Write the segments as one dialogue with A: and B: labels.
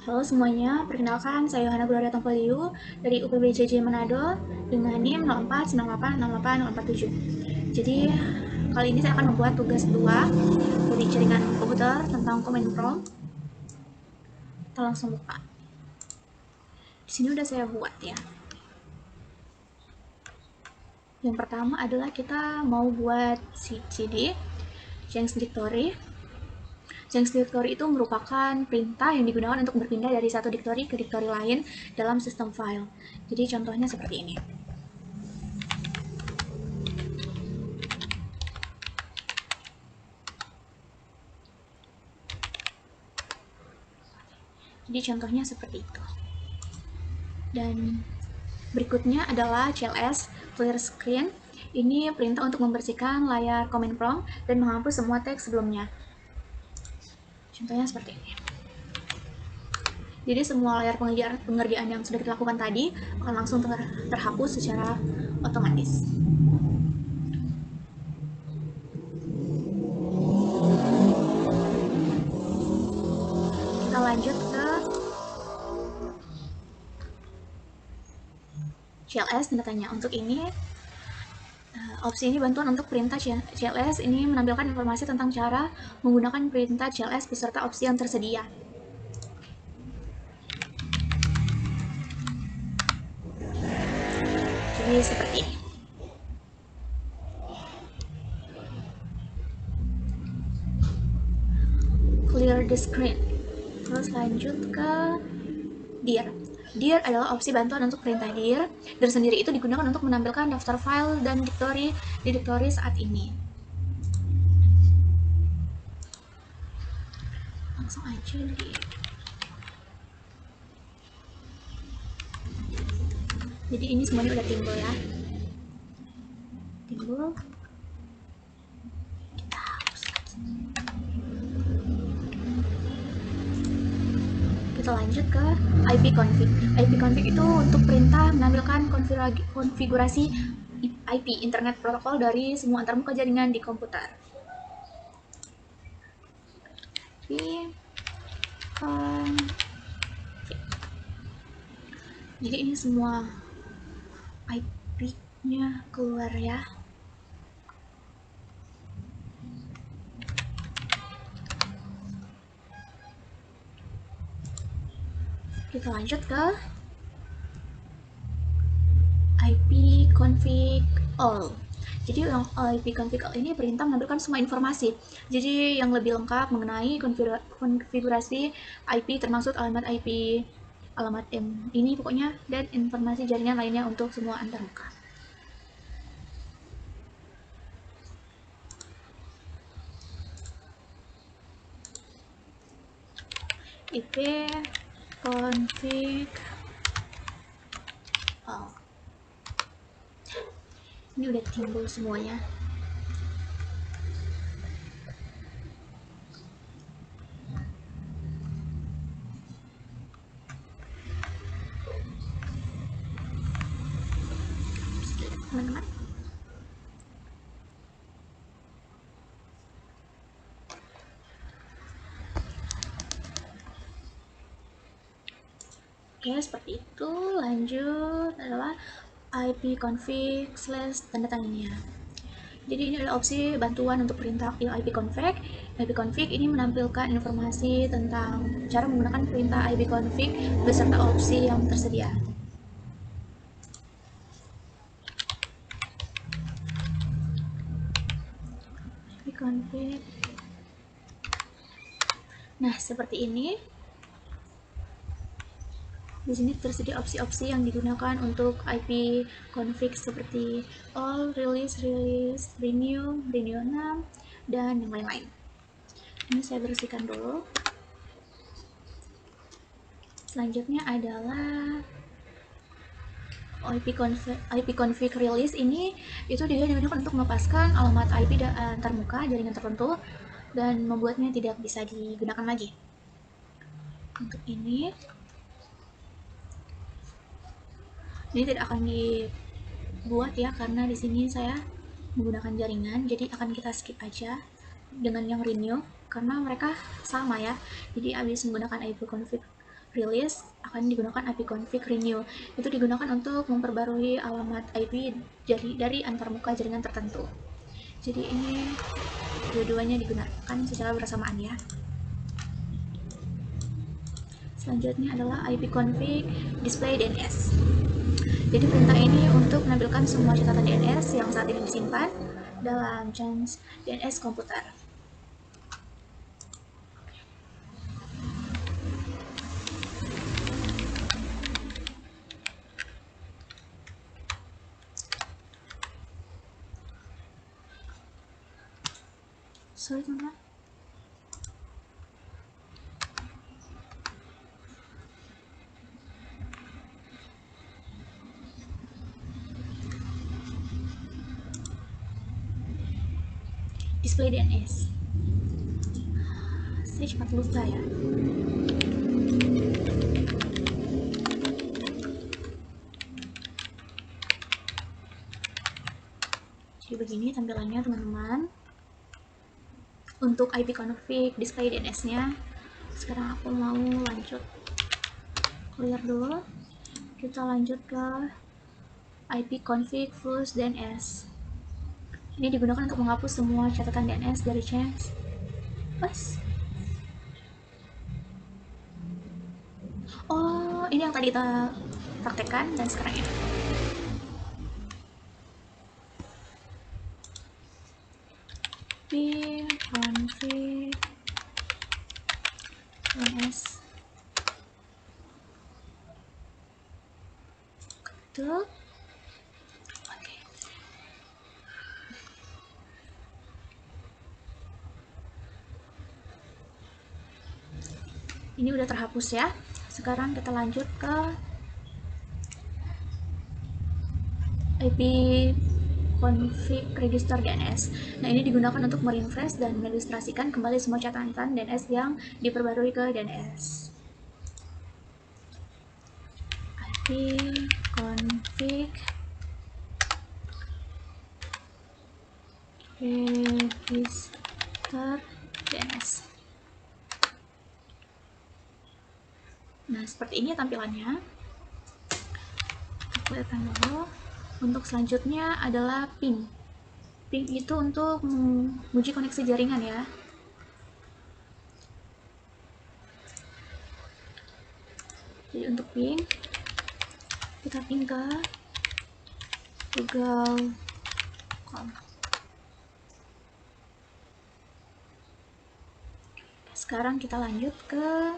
A: Halo semuanya, perkenalkan saya Yohana Gloria Tompoliu dari UPBJJ Manado dengan NIM 0498688047. Jadi kali ini saya akan membuat tugas 2 dari jaringan komputer tentang command prompt. Kita langsung buka. Di sini udah saya buat ya. Yang pertama adalah kita mau buat CD Jenks Dictory. Jenks Dictory itu merupakan perintah yang digunakan untuk berpindah dari satu dictory ke dictory lain dalam sistem file. Jadi contohnya seperti ini. Jadi contohnya seperti itu. Dan berikutnya adalah CLS clear screen. Ini perintah untuk membersihkan layar command prompt dan menghapus semua teks sebelumnya. Contohnya seperti ini. Jadi semua layar pengerjaan yang sudah kita lakukan tadi akan langsung terhapus secara otomatis. Kita lanjut ke CLS tanda tanya. Untuk ini opsi ini bantuan untuk perintah CLS ini menampilkan informasi tentang cara menggunakan perintah CLS beserta opsi yang tersedia. Jadi seperti ini. Clear the screen. Terus lanjut ke dir. Dir adalah opsi bantuan untuk perintah dir. Dir sendiri itu digunakan untuk menampilkan daftar file dan dictory di dictory saat ini. Langsung aja di. Jadi ini semuanya udah timbul ya. Timbul. Kita hapus lagi. Kita lanjut ke ipconfig. Ipconfig itu untuk perintah menampilkan konfigurasi IP, Internet Protocol dari semua antarmuka jaringan di komputer. Jadi ini semua IP-nya keluar ya. Kita lanjut ke ipconfig all. Jadi ipconfig all ini perintah menampilkan semua informasi. Jadi yang lebih lengkap mengenai konfigurasi IP termasuk alamat IP, alamat ini pokoknya, dan informasi jaringan lainnya untuk semua antarmuka. ipconfig all. Ini udah timbul semuanya. Teman-teman. Oke, seperti itu. Lanjut adalah ipconfig / tanda tanya. Jadi ini adalah opsi bantuan untuk perintah ipconfig. Ipconfig ini menampilkan informasi tentang cara menggunakan perintah ipconfig beserta opsi yang tersedia. Ipconfig. Nah, seperti ini. Di sini tersedia opsi-opsi yang digunakan untuk ipconfig seperti all, release, renew, renew 6, dan yang lain-lain. Ini saya bersihkan dulu. Selanjutnya adalah ipconfig release. Ini itu dia digunakan untuk melepaskan alamat IP antarmuka jaringan tertentu dan membuatnya tidak bisa digunakan lagi. Untuk ini tidak akan dibuat ya, karena di sini saya menggunakan jaringan, jadi akan kita skip aja dengan yang renew karena mereka sama ya. Jadi habis menggunakan ipconfig release akan digunakan ipconfig renew. Itu digunakan untuk memperbarui alamat IP dari antarmuka jaringan tertentu. Jadi ini dua-duanya digunakan secara bersamaan ya. Selanjutnya adalah ipconfig display DNS. Jadi perintah ini untuk menampilkan semua catatan DNS yang saat ini disimpan dalam chunks DNS komputer. Sorry teman-teman. Display DNS. Saya cepat lupa ya. Jadi begini tampilannya teman-teman. Untuk ipconfig display DNS-nya. Sekarang aku mau lanjut. Clear dulu. Kita lanjut ke ipconfig flush DNS. Ini digunakan untuk menghapus semua catatan DNS dari chunks. Oh, ini yang tadi kita praktekkan dan sekarang ini. ipconfig DNS. Tuh. Ini udah terhapus ya. Sekarang kita lanjut ke ipconfig register DNS. Nah, ini digunakan untuk merefresh dan meregistrasikan kembali semua catatan DNS yang diperbarui ke DNS. ipconfig register DNS. Nah, seperti ini tampilannya. Aku lihatkan dulu. Untuk selanjutnya adalah ping. Ping itu untuk menguji koneksi jaringan ya. Jadi untuk ping, kita ping ke google.com. Sekarang kita lanjut ke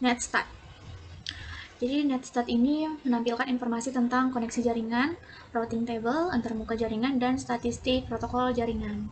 A: netstat. Jadi netstat ini menampilkan informasi tentang koneksi jaringan, routing table, antarmuka jaringan, dan statistik protokol jaringan.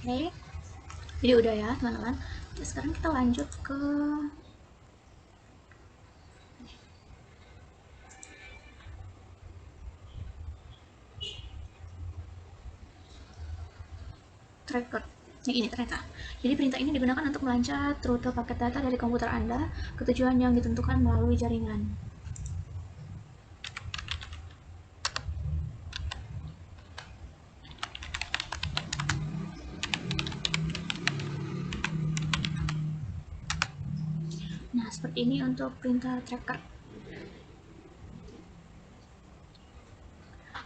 A: Oke, jadi udah ya teman-teman. Sekarang kita lanjut ke tracker. Yang ini ternyata. Jadi perintah ini digunakan untuk melacak rute paket data dari komputer Anda ke tujuan yang ditentukan melalui jaringan. Nah, seperti ini untuk perintah tracker.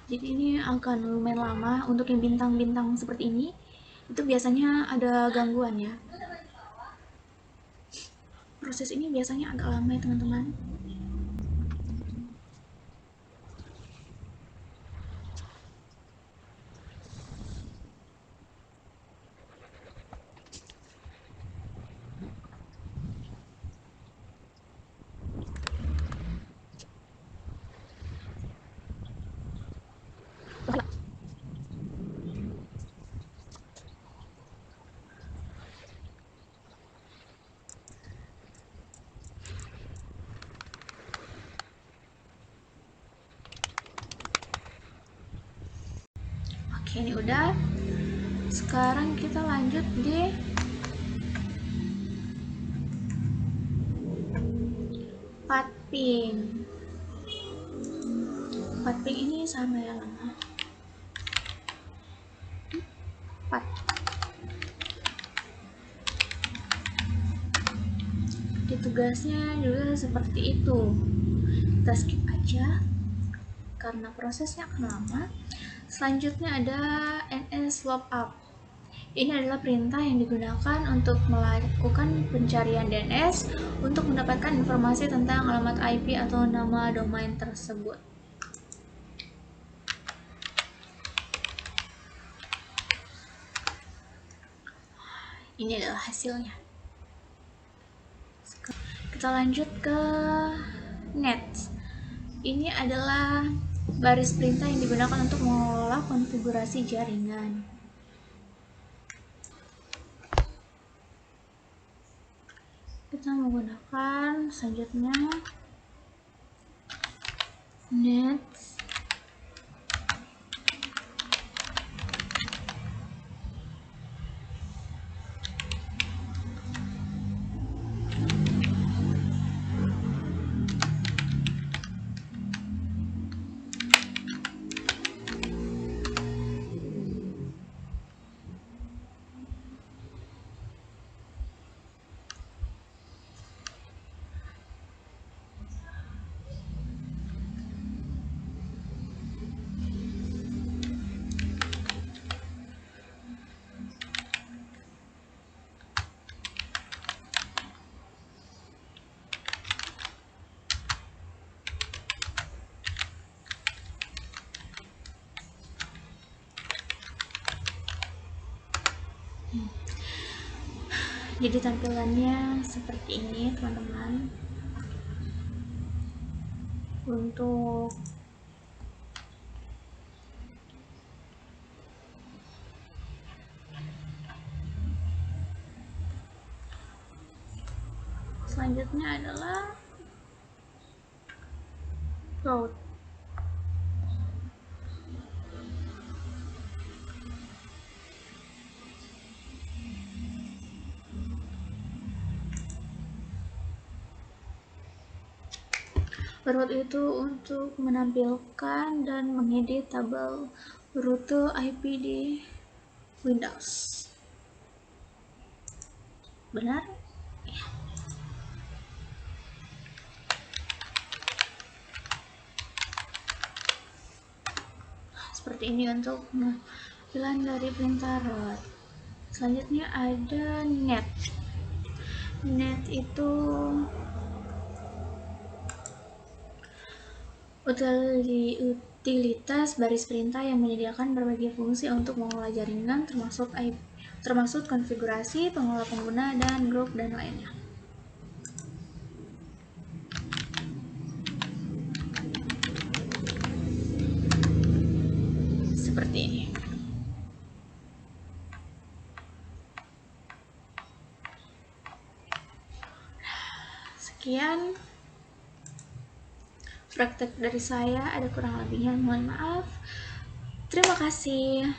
A: Jadi ini akan lumayan lama. Untuk yang bintang-bintang seperti ini, itu biasanya ada gangguan ya. Proses ini biasanya agak lama ya teman-teman. ini udah. Sekarang kita lanjut di pathing. Pathing ini sama ya lama. Di tugasnya juga seperti itu. Kita skip aja karena prosesnya akan lama. Selanjutnya ada ns lookup. Ini adalah perintah yang digunakan untuk melakukan pencarian DNS untuk mendapatkan informasi tentang alamat IP atau nama domain tersebut. Ini adalah hasilnya. Kita lanjut ke net. Ini adalah baris perintah yang digunakan untuk mengolah konfigurasi jaringan. Kita menggunakan selanjutnya net Jadi tampilannya seperti ini teman-teman. Untuk selanjutnya adalah route. Root itu untuk menampilkan dan mengedit tabel rute IP di Windows. Benar? Ya. Seperti ini untuk tampilan dari perintah root. Selanjutnya ada net. Net itu utilitas baris perintah yang menyediakan berbagai fungsi untuk mengolah jaringan, termasuk konfigurasi, pengelola pengguna, dan grup, dan lainnya. Seperti ini. Sekian praktek dari saya, ada kurang lebihnya mohon maaf. Terima kasih.